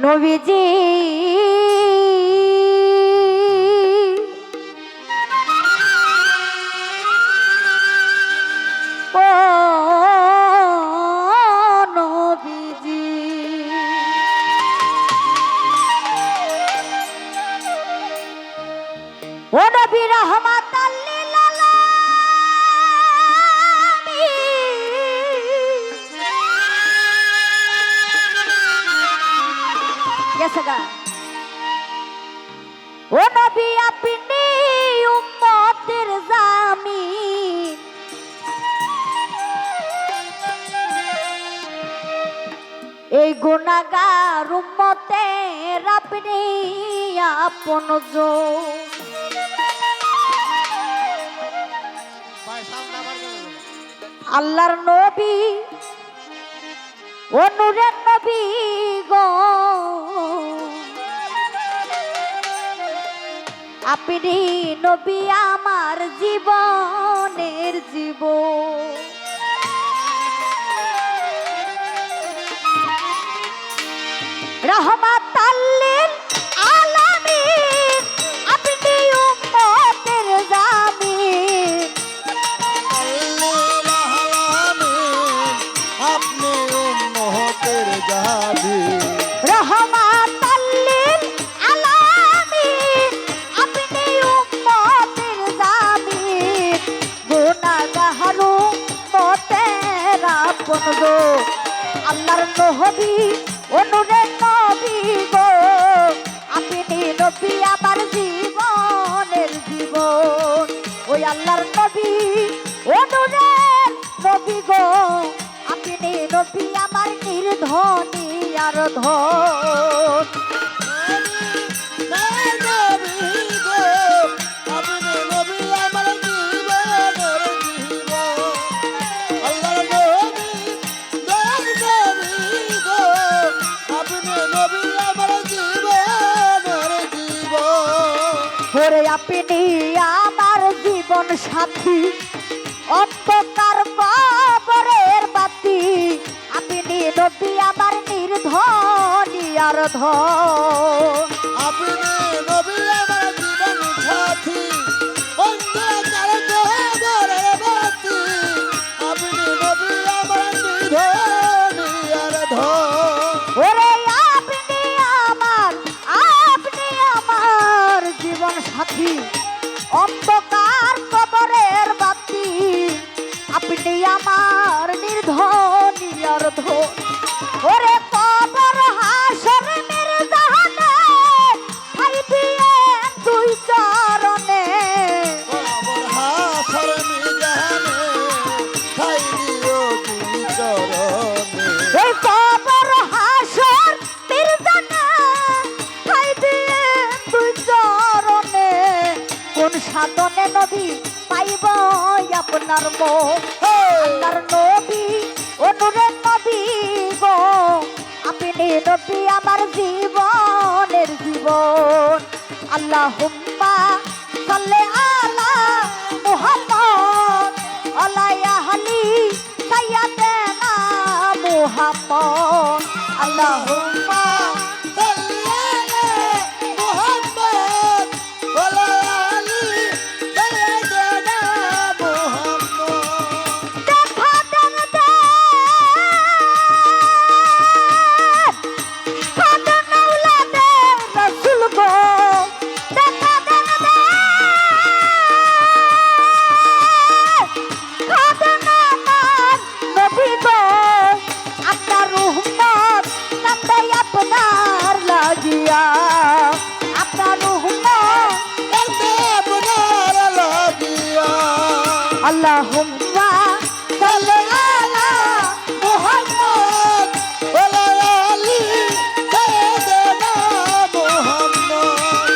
নবীজি ও নবীজি ও নবী রহমাতাল লিল আলামিন ও নবী আপনি উম্মতের জামিন এই গুনাহগার উম্মতের আপনি আপনজন আল্লাহর নবী ও নূরের নবী গো আপনি নবী আমার জীবনের জীবন রহমাতাল লিল আলামিন আপনি উম্মতের জামিন আপনি উম্মতের জামিন রহমাতাল লিল আলামিন আপনি উম্মতের জামিন গুনাহগার উম্মতের আপনজন আল্লাহর নবী ও নূরের নবী গো আপনি নবী আমার জীবনের জীবন ওই আল্লাহর নবী ও নূরের নবী গো আপনি নবী আমার নির্ধনী আর ধন ওরে আপনি আমার জীবন সাথী অন্ধকার কবরের বাতি আপনি নবী আমার নির্ধনী আর ধন আপনি নবী আমার জীবন সাথী অন্ধকার কবরের বাতি আপনি নবী আমার নিধনী আর ধন ওরে আপনি আমার জীবন সাথী অন্ধকার কবরের বাতি আপনি আমার নির্ধনী আর ধন ওরে কবর হাসর মির্জানে ঠাই দিয়েন দুই চরণে কবর হাসর মিজানে ঠাই দিও দুই চরণে এই কবর হাসর মির্জানে ঠাই দিয়েন দুই চরণে কোন সাধনে নবী পাইব আপনার মন আল্লাহর নবী ও নূরের নবী গো আপনি নবী আমার জীবনের জীবন আল্লাহুম্মা সাল্লি আলা মুহাম্মদ আলা আহলি সাইয়্যিদানা মুহাম্মদ আল্লাহুম্মা সাল্লি আলা মুহাম্মদ ওয়া আলি সাইয়্যিদানা মুহাম্মদ দেখা দেন খাদন আওলাদে রাসূল গো দেখা দেন খাদন আমার নবী গো আপনার উম্মত কান্দে আপনার লাগিয়া আপনার উম্মত কান্দে আপনার লাগিয়া আল্লাহুম্মা সাল্লি আলা মুহাম্মদ ওয়া আলি সাইয়্যিদানা মুহাম্মদ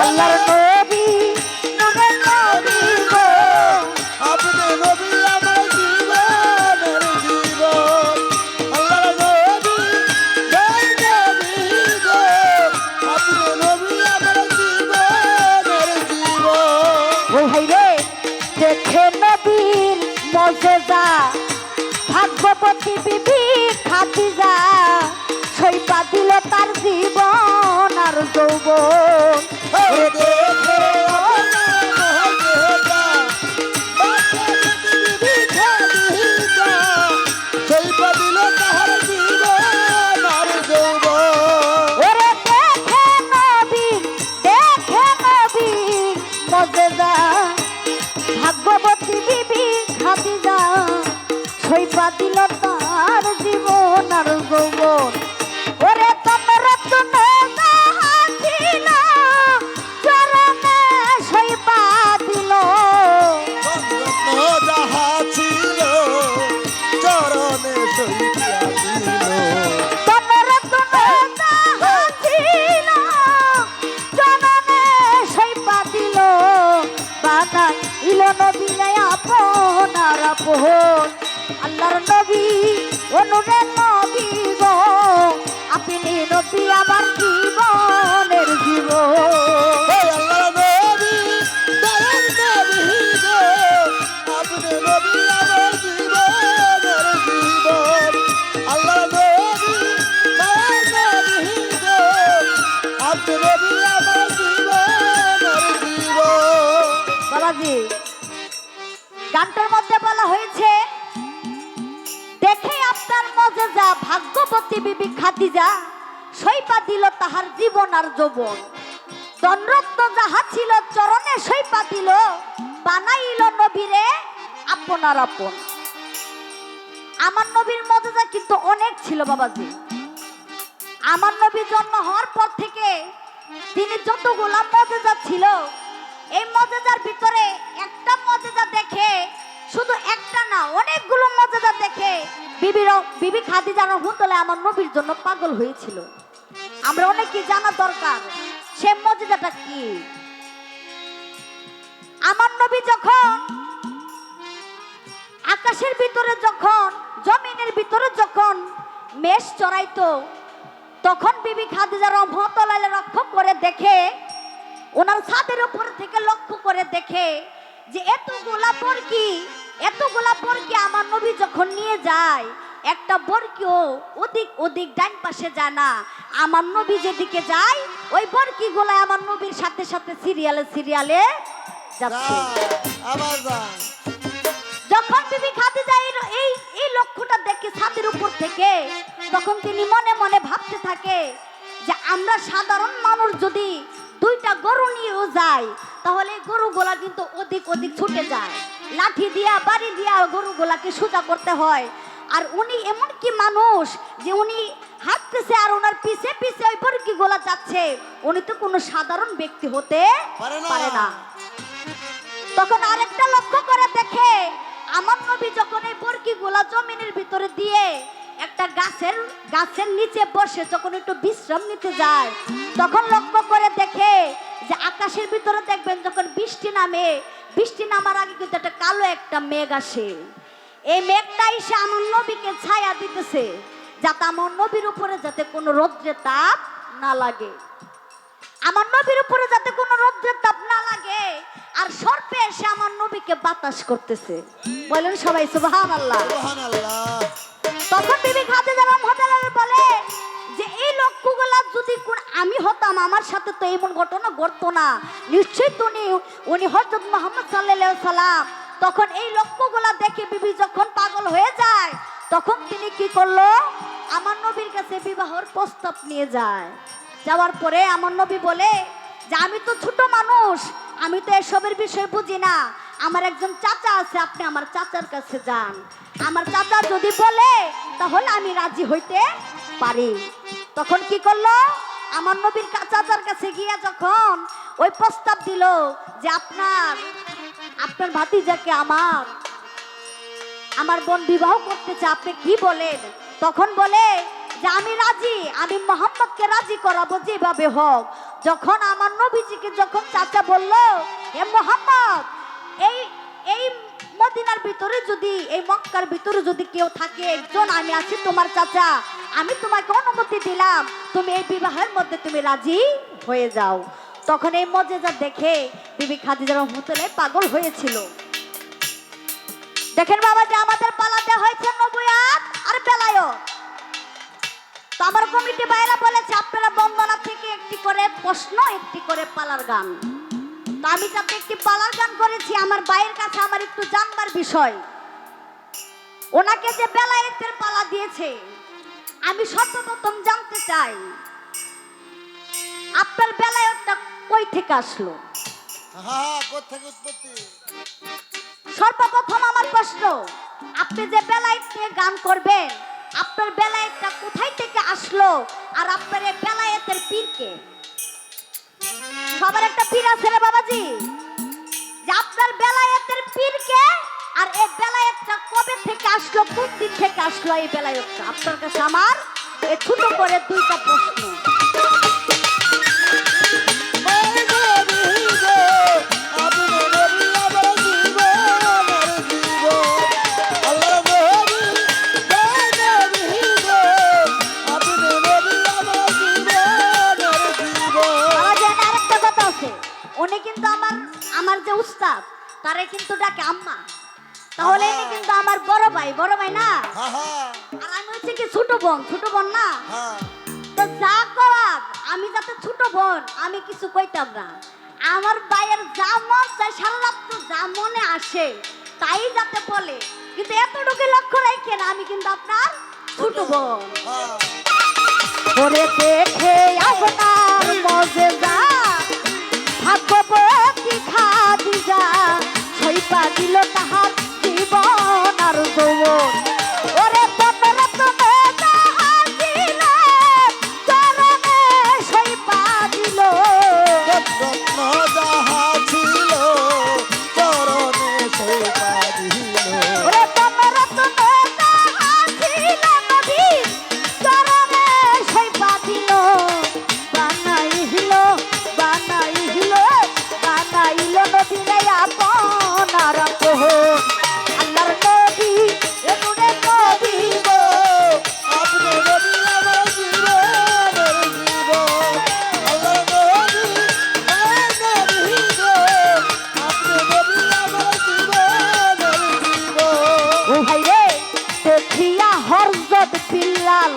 আল্লাহর নবী নূরের নবী গো আপনি নবী আমার জীবনের জীবন আল্লাহর নবী জয় দেখে নবীর মজেজা ভাগ্যবতী বিবি খাদিজা সইপা দিল তার জীবন আর যৌবন ওরে দেখে আপনার মজেজা, বাচ্চা বিবি খাদিজা, সইপা দিল তাহার জীবন আর যৌবন। ওরে দেখে নবীর মজেজা ভাগ্যবতী বিবি খাদিজা সইপা দিল তার জীবন আর যৌবন ওরে তোমার রত্ন ছিল চরণে সইপা দিল রত্ন যাহা ছিল চরণে সইপিয়া দিল। তোমার রত্ন ছিল চরণে সইপা দিল বানাই ইল নবী আপনার আপন আল্লাহর নবী অনুরে নবী গো আপনি নবী আমার জীবনের জীবন হে আল্লাহর নবী, দয়ার নবী গো, আপনি নবী আমার জীবনের জীবন। আল্লাহর নবী, দয়ার নবী গো, আপনি নবী আমার জীবনের জীবন। বাবাজি গানটার মধ্যে বলা হয়েছে দেখে আপনার মজেজা ভাগ্যবতী বিবি খাদিজা সইপা দিল তাহার জীবন আর যৌবন ধনরত্ন যাহা ছিল চরণে সইপা দিল বানাইল নবীরে আপনার আপন আমার নবীর মজেজা কিন্তু অনেক ছিল বাবাজি আমার নবী জন্ম হওয়ার পর থেকে তিনি যতগুলা মজেজা ছিল এই মজেজার ভিতরে একটা মজেজা দেখে শুধু একটা না অনেকগুলো মজেজা দেখে বিবি খাদিজা রাদিয়াল্লাহু আমার নবীর জন্য পাগল হয়েছিল আমরা অনেকে জানা দরকার সে মজেজাটা কি আমার নবী যখন আকাশের ভিতরে যখন জমিনের ভিতরে যখন মেষ চড়াইতো তখন বিবি খাদিজা রাদিয়াল্লাহু লক্ষ্য করে দেখে ওনার ছাদের উপর থেকে লক্ষ্য করে দেখে যে এতগুলা বরকি আমার নবী যখন নিয়ে যায় একটা বরকিও ওদিক ডান পাশে যায় না আমার নবী যেদিকে যায় ওই বরকিগুলা আমার নবীর সাথে সাথে সিরিয়ালে যাচ্ছে আবার যা। যখন বিবি খাদিজা এই লক্ষ্যটা দেখে ছাদের উপর থেকে তখন তিনি মনে মনে ভাবতে থাকে যে আমরা সাধারণ মানুষ যদি দুইটা গরু নিয়েও যায় তাহলে গরুগুলা কিন্তু ওদিক ছুটে যায় লাঠি দিয়া বাড়ি দিয়া গরুগুলাকে সোজা করতে হয় আর উনি এমন কি মানুষ যে উনি হাঁটতেছে আর ওনার পিছে পিছে ওই বরকিগুলা যাচ্ছে উনি তো কোনো সাধারণ ব্যক্তি হতে পারে না তখন আরেকটা লক্ষ্য করে দেখে আমার নবী যখন এই বরকিগুলা জমিনের ভিতরে দিয়ে একটা গাছের নিচে বসে যখন একটু বিশ্রাম নিতে যায় তখন লক্ষ্য করে দেখে যে আকাশের ভিতরে দেখবেন যখন বৃষ্টি নামার আগে কিন্তু একটা কালো একটা মেঘ আসে এই মেঘটা এসে আমার নবীকে ছায়া দিতেছে যাতে আমার নবীর উপরে যাতে কোনো রৌদ্রের তাপ না লাগে আমার নবীর উপরে যাতে কোনো রৌদ্রের তাপ না লাগে আর সর্পে এসে আমার নবীকে বাতাস করতেছে বলেন সবাই সুবহানাল্লাহ সুবহানাল্লাহ। তখন বিবি খাদিজা রাদিয়াল্লাহু বলে যে এই লক্ষ্যগুলা যদি আমি হতাম আমার সাথে তো এমন ঘটনা ঘটতো না নিশ্চয়ই তো উনি হযরত মুহাম্মদ সাল্লাল্লাহু আলাইহি সাল্লাম তখন এই লক্ষ্যগুলা দেখে বিবি যখন পাগল হয়ে যায় তখন তিনি কি করলো আমার নবীর কাছে বিবাহের প্রস্তাব নিয়ে যায় যাওয়ার পরে আমার নবী বলে যে আমি তো ছোট মানুষ আমি তো এসবের বিষয় বুঝি না আমার একজন চাচা আছে আপনি আমার চাচার কাছে যান আমার চাচা যদি বলে তাহলে আমি রাজি হইতে পারি তখন কি করলো আমার নবীর চাচার কাছে গিয়া যখন ওই প্রস্তাব দিল যে আপনার ভাতিজাকে আমার বোন বিবাহ করতে চায় আপনি কি বলেন তখন বলে যে আমি রাজি আমি মুহাম্মদকে রাজি করাবো যেভাবে হোক যখন আমার নবীজিকে যখন চাচা বলল হে মুহাম্মদ এই মদিনার ভিতরে যদি এই মক্কার ভিতরে যদি কেউ থাকে একজন আমি আছি তোমার চাচা আমি তোমাকে অনুমতি দিলাম তুমি এই বিবাহের মধ্যে তুমি রাজি হয়ে যাও তখন এই মজেজা দেখে বিবি খাদিজা রাদিয়াল্লাহু পাগল হয়েছিল দেখেন বাবা যে আমাদের পালাতে হয়েছে নবুয়াত আর বেলায়ত। তো আমার কমিটি ভাইরা বলেছে আপনারা বন্দনা থেকে একটি করে প্রশ্ন একটি করে পালার গান। তো আমি যাতে একটি পালার গান করেছি আমার ভাইয়ের কাছে আমার একটু জানবার বিষয়, ওনাকে যে বেলায়েতের পালা দিয়েছে আমি সর্বপ্রথম জানতে চাই আপনার বেলায়েতটা কই থেকে আসলো। হ্যাঁ, কোত্থেকে উৎপত্তি? সর্বপ্রথম আমার প্রশ্ন, আপনি যে বেলায়েত নিয়ে গান করবেন আপনার বেলায়েতটা কোথায় থেকে আসলো, আর আপনার এই বেলায়েতের পীরকে? সবার একটা পীর আছে রে বাবাজি, যে আপনার বেলায়েতের পীরকে, আর এই বেলায়েতটা কবে থেকে আসলো, কোন দিন থেকে আসলো এই বেলায়েতটা? আপনার কাছে আমার এই ছোট করে দুইটা প্রশ্ন। উনি কিন্তু আমার যে উস্তাদ তারে কিন্তু ডাকে আম্মা, তাহলে ইনি কিন্তু আমার বড় ভাই না, আর আমি হচ্ছে কি ছোট বোন না। তো যা করার আমি যাতে ছোট বোন আমি কিছু কইতাম না, আমার ভাইয়ের যা মন চাই সারা রাত যা মনে আসে তাই যাতে বলে, কিন্তু এতটুকু লক্ষ্য রাখেন আমি কিন্তু আপনার ছোট বোন। ওরে দেখে আপনার মজেদা ভাগ্যবতী খাদিজা ছইপা দিল তাহার জীবন আর যৌবন। ওরে পতরত্ন জাহাজিল চরণে ছইপা দিল, রত্ন যাহা ছিল চরণে ছইপা দিল। ওরে পতরত্ন জাহাজিল নবী চরণে ছইপা দিল, বানাইল নবীরে আপনার আপন। আল্লাহর নবী এনুরে নবী গো, আপনি নবী আমার জীবনের জীবন। আল্লাহর নবী নবী গো, আপনি নবী আমার জীবনের জীবন। ও ভাই রে দেখিয়া হযরত বিল্লাল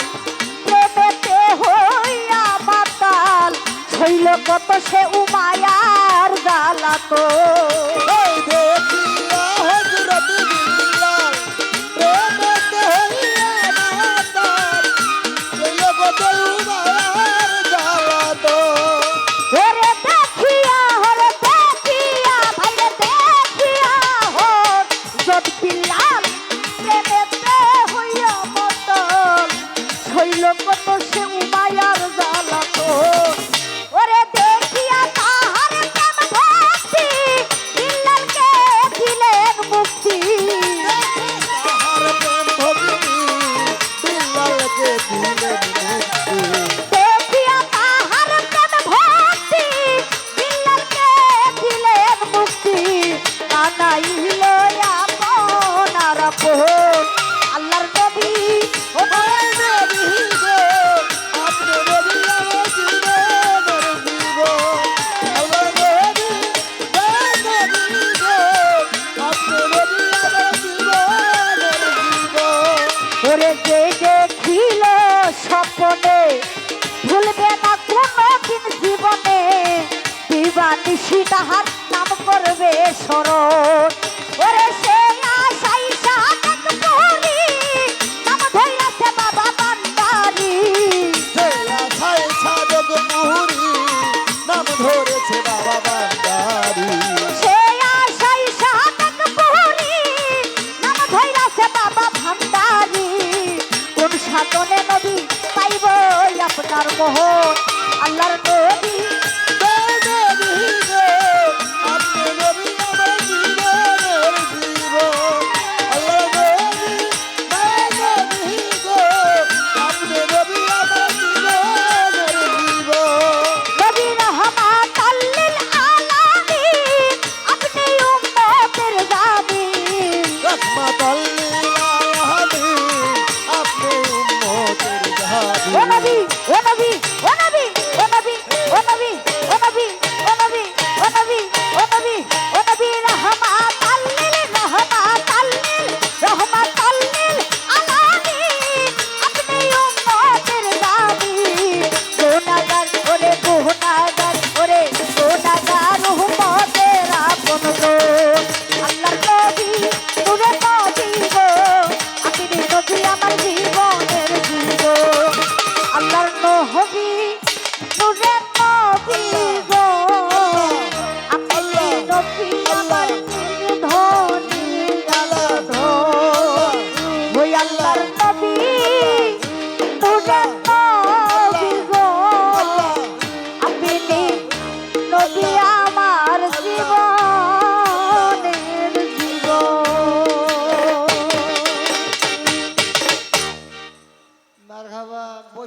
প্রেমেতে হইয়া মাতাল, হইল কত সে উমায়ার জ্বালাতো। ওই দেখিয়া হযরত বিল্লাল প্রেমেতে হইয়া মাতাল, সেই কত উমায়ার জ্বালাতন। ওরে দেখিয়া ভাই রে দেখিয়া হযরত বিল্লাল প্রেমেতে হইয়া মাতাল, হইল কত সে উমায়ার জ্বালাতো। ওরে দেখিয়া তাহার প্রেম ভক্তি বিল্লালকে দিলেন মুক্তি। তাহার প্রেম ভক্তি বিল্লালকে দিলেন মুক্তি। দেখিয়া তাহার প্রেম ভক্তি বিল্লালকে দিলেন মুক্তি, বানাইল আপনার আপন। আল্লাহর নবী ও ওই নবী গো, আপনি নবী আমার জীবনের জীবন। আল্লাহর নবী নবী গো, আপনি নবী আমার জীবনের জীবন। ওরে যে দেখিল স্বপ্নে ভুলবে না কোনদিন জীবনে, দিবানিশি তাহার নাম করবে স্মরণ। ওরে সে আশাই সাধক করি নাম ধইয়াছে বাবা ভান্ডারি, সেই আশায় সাধক মুহুরী নাম ধরেছে বাবা ভান্ডারী। সে আশাই সাধক করি নাম ধইয়াছে বাবা ভান্ডারি। কোন সাধনে নবী পাইব আপনার মোহন। আল্লাহর নবী নবী গো, আপনি নবী আমার জীবনের জীবন। আল্লাহর নবী গো, আপনি নবী আমার জীবনের জীবন। নবী রহমাতাল লিল আলামিন, আপনি উম্মতের জামিন। রহমাতাল লিল আলামিন, আপনি উম্মতের জামিন। ও নবী ও নবী ও নবী গো আল্লাহর নবী নূরের নবী গো আপনি নবী আমার জীবনের জীবন আল্লাহর নবী নূরের নবী গো আপনি নবী আমার ধনী ধন ওই আল্লাহর নবী নূরের নবী গো আপনি নবী আমার জীবনের জীবন মারহাবা